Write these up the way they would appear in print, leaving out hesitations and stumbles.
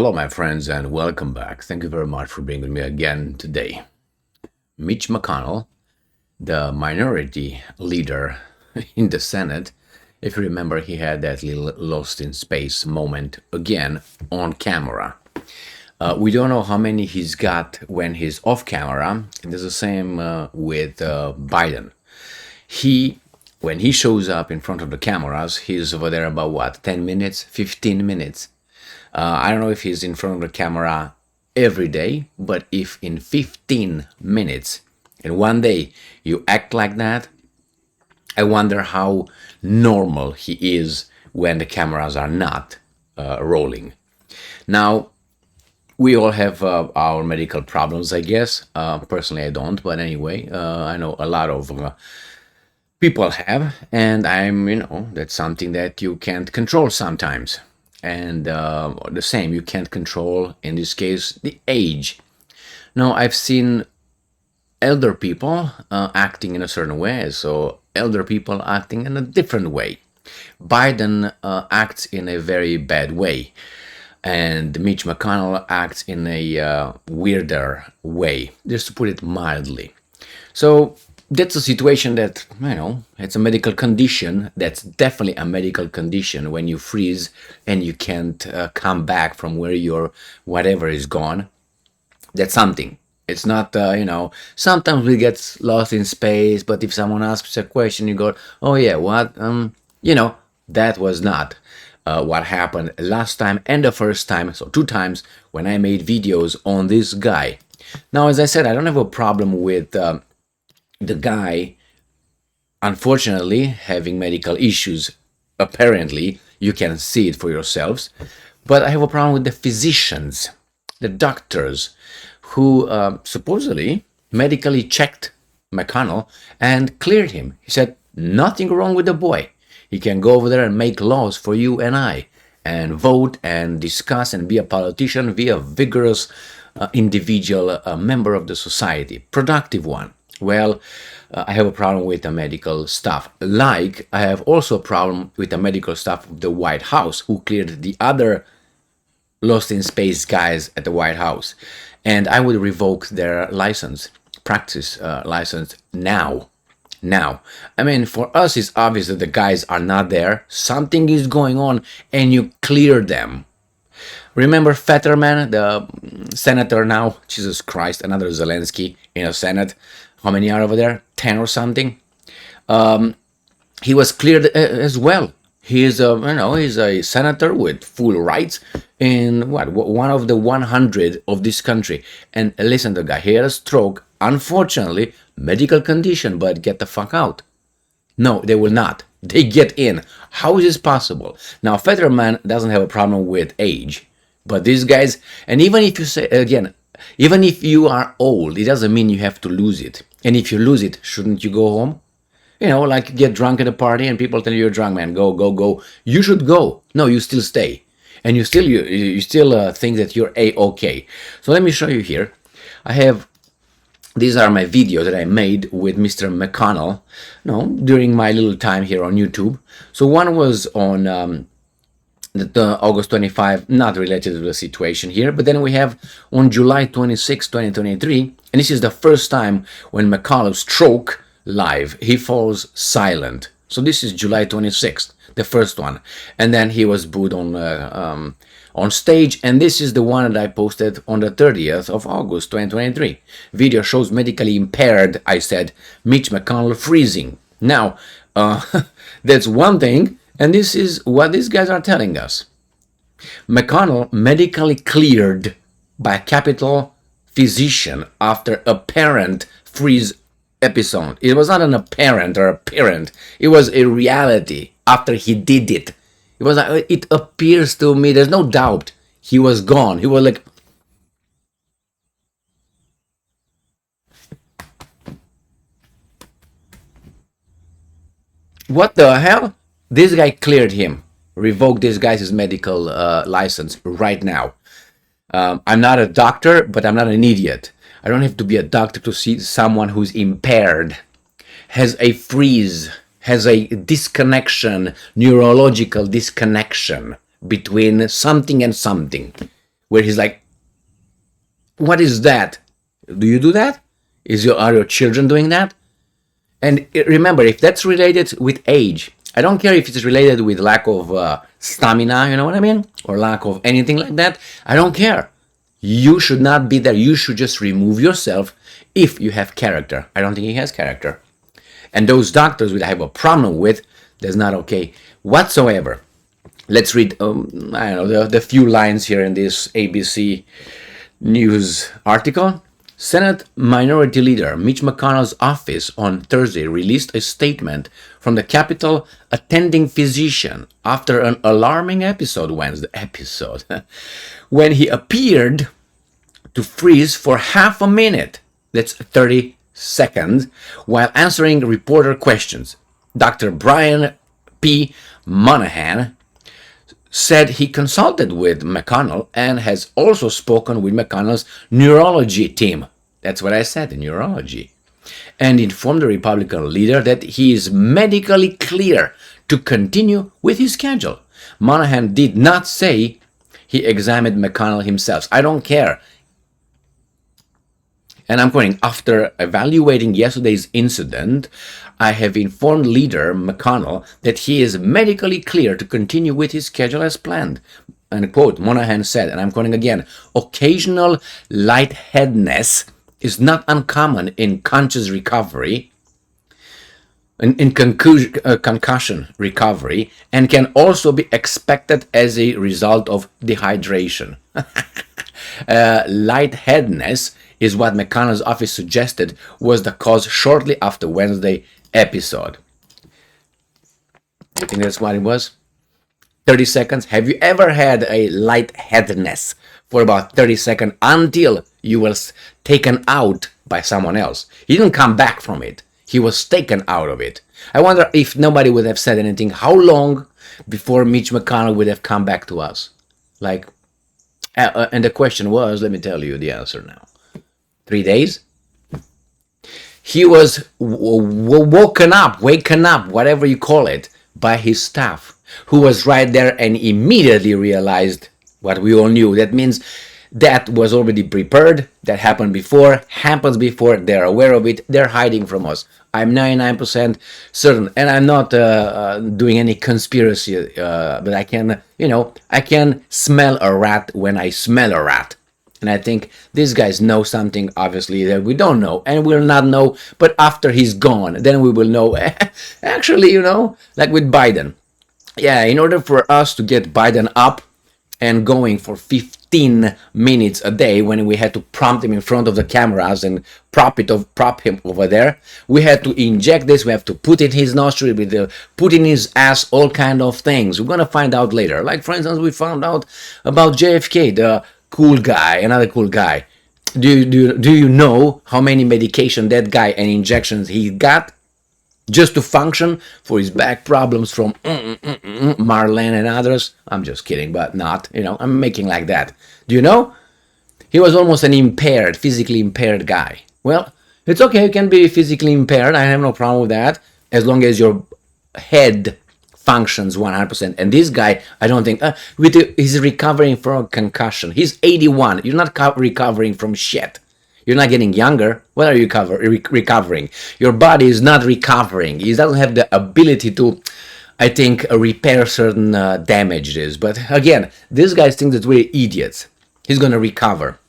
Hello, my friends, and welcome back. Thank you very much for being with me again today. Mitch McConnell, the minority leader in the Senate, if you remember, he had that little lost in space moment again on camera. We don't know how many he's got when he's off camera, and it's the same with Biden. When he shows up in front of the cameras, he's over there about what, 10 minutes, 15 minutes? I don't know if he's in front of the camera every day, but if in 15 minutes in one day you act like that, I wonder how normal he is when the cameras are not rolling. Now, we all have our medical problems, I guess. Personally, I don't, but anyway, I know a lot of people have, and that's something that you can't control sometimes. And the same, you can't control, in this case, the age. Now, I've seen elder people acting in a certain way, so elder people acting in a different way. Biden acts in a very bad way, and Mitch McConnell acts in a weirder way, just to put it mildly. So that's a situation that, it's a medical condition. That's definitely a medical condition when you freeze and you can't come back from where your whatever is gone. That's something. It's not, sometimes we get lost in space, but if someone asks a question, you go, oh yeah, what? That was not what happened last time and the first time, so 2 times when I made videos on this guy. Now, as I said, I don't have a problem with the guy, unfortunately, having medical issues. Apparently, you can see it for yourselves. But I have a problem with the physicians, the doctors, who supposedly medically checked McConnell and cleared him. He said, nothing wrong with the boy. He can go over there and make laws for you and I, and vote and discuss and be a politician, be a vigorous individual, member of the society, productive one. Well, I have a problem with the medical staff. Like, I have also a problem with the medical staff of the White House, who cleared the other lost in space guys at the White House. And I would revoke their license, practice license now. I mean, for us, it's obvious that the guys are not there. Something is going on, and you clear them. Remember Fetterman, the senator now? Jesus Christ, another Zelensky in the Senate. How many are over there? 10 or something. He was cleared as well. He is he's a senator with full rights in one of the 100 of this country. And listen, the guy, he had a stroke. Unfortunately, medical condition, but get the fuck out. No, they will not. They get in. How is this possible? Now, Fetterman doesn't have a problem with age, but these guys, and even if you say, again, even if you are old, it doesn't mean you have to lose it. And if you lose it, shouldn't you go home? Like you get drunk at a party and people tell you you're drunk, man, go. You should go. No, you still stay. And you still think that you're A-okay. So let me show you here. These are my videos that I made with Mr. McConnell, during my little time here on YouTube. So one was on the August 25, not related to the situation here, but then we have on July 26, 2023, and this is the first time when McConnell stroke live, he falls silent. So this is July 26th, the first one, and then he was booed on stage, and this is the one that I posted on the 30th of August 2023. Video shows medically impaired, I said, Mitch McConnell freezing. Now, that's one thing. And this is what these guys are telling us. McConnell medically cleared by a capital physician after apparent freeze episode. It was not an apparent or apparent. It was a reality after he did it. It appears to me, there's no doubt, he was gone. He was like, what the hell? This guy cleared him. Revoke this guy's medical license right now. I'm not a doctor, but I'm not an idiot. I don't have to be a doctor to see someone who's impaired, has a freeze, has a disconnection, neurological disconnection between something and something. where he's like, what is that? Do you do that? Are your children doing that? And remember, if that's related with age, I don't care if it's related with lack of stamina, you know what I mean? Or lack of anything like that. I don't care. You should not be there. You should just remove yourself if you have character. I don't think he has character. And those doctors that I have a problem with, that's not okay whatsoever. Let's read, I don't know, the few lines here in this ABC News article. Senate Minority Leader Mitch McConnell's office on Thursday released a statement from the Capitol attending physician after an alarming episode when he appeared to freeze for half a minute, that's 30 seconds, while answering reporter questions. Dr. Brian P. Monahan said he consulted with McConnell and has also spoken with McConnell's neurology team. That's what I said, neurology. And informed the Republican leader that he is medically clear to continue with his schedule. Monahan did not say he examined McConnell himself. I don't care. And I'm quoting, after evaluating yesterday's incident, I have informed leader McConnell that he is medically clear to continue with his schedule as planned. And quote, Monahan said, and I'm quoting again, occasional lightheadedness is not uncommon in conscious recovery, in concussion recovery, and can also be expected as a result of dehydration. Lightheadedness is what McConnell's office suggested was the cause shortly after Wednesday episode. You think that's what it was? 30 seconds. Have you ever had a lightheadedness for about 30 seconds until you were taken out by someone else? He didn't come back from it. He was taken out of it. I wonder if nobody would have said anything, how long before Mitch McConnell would have come back to us? Like, and the question was, let me tell you the answer now. 3 days? He was woken up, whatever you call it, by his staff, who was right there and immediately realized what we all knew. That means that was already prepared, that happened before, happens before, they're aware of it, they're hiding from us. I'm 99% certain, and I'm not doing any conspiracy, but I can smell a rat when I smell a rat. And I think these guys know something, obviously, that we don't know, and we'll not know, but after he's gone, then we will know. Actually, like with Biden. Yeah, in order for us to get Biden up and going for 15 minutes a day, when we had to prompt him in front of the cameras and prop him over there, we had to inject this, we have to put in his nostril, put in his ass, all kind of things. We're going to find out later. Like, for instance, we found out about JFK, the cool guy, another cool guy. Do you know how many medication that guy and injections he got just to function for his back problems from Marlene and others? I'm just kidding, but not, I'm making like that. Do you know? He was almost an physically impaired guy. Well, it's okay, you can be physically impaired, I have no problem with that, as long as your head functions 100%. And this guy, I don't think, he's recovering from a concussion. He's 81. You're not recovering from shit. You're not getting younger. What are you recovering? Your body is not recovering. It doesn't have the ability to, I think, repair certain damages. But again, these guys think that we're idiots. He's going to recover.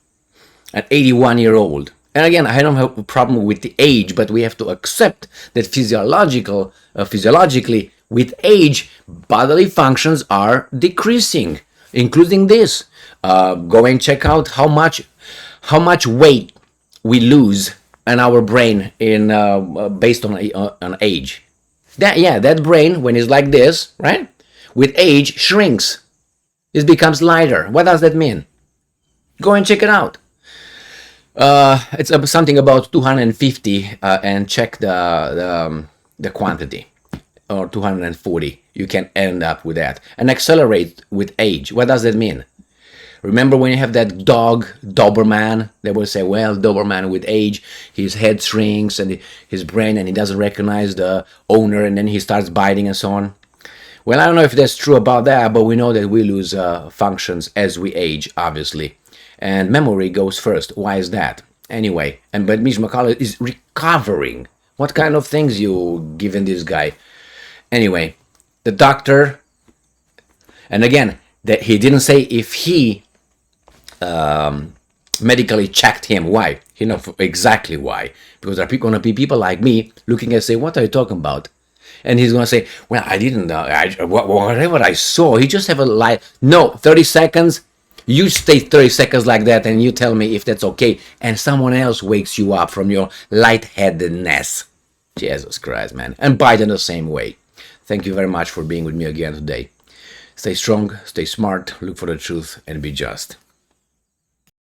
An 81-year-old. And again, I don't have a problem with the age, but we have to accept that physiologically, with age, bodily functions are decreasing, including this. Go and check out how much weight we lose in our brain based on age. That brain, when it's like this, right, with age shrinks. It becomes lighter. What does that mean? Go and check it out. It's something about 250 and check the quantity. Or 240, you can end up with that. And accelerate with age. What does that mean? Remember when you have that dog, Doberman? They will say, well, Doberman with age, his head shrinks and his brain, and he doesn't recognize the owner, and then he starts biting and so on. Well, I don't know if that's true about that, but we know that we lose functions as we age, obviously. And memory goes first. Why is that? Anyway, but Mitch McConnell is recovering. What kind of things you giving this guy? Anyway, the doctor, and again, that he didn't say if he medically checked him. Why? You know exactly why. Because there are going to be people like me looking and say, "What are you talking about?" And he's going to say, "Well, I didn't know. Whatever I saw, he just have a lie." No, 30 seconds. You stay 30 seconds like that, and you tell me if that's okay. And someone else wakes you up from your lightheadedness. Jesus Christ, man. And Biden the same way. Thank you very much for being with me again today. Stay strong, stay smart, look for the truth, and be just.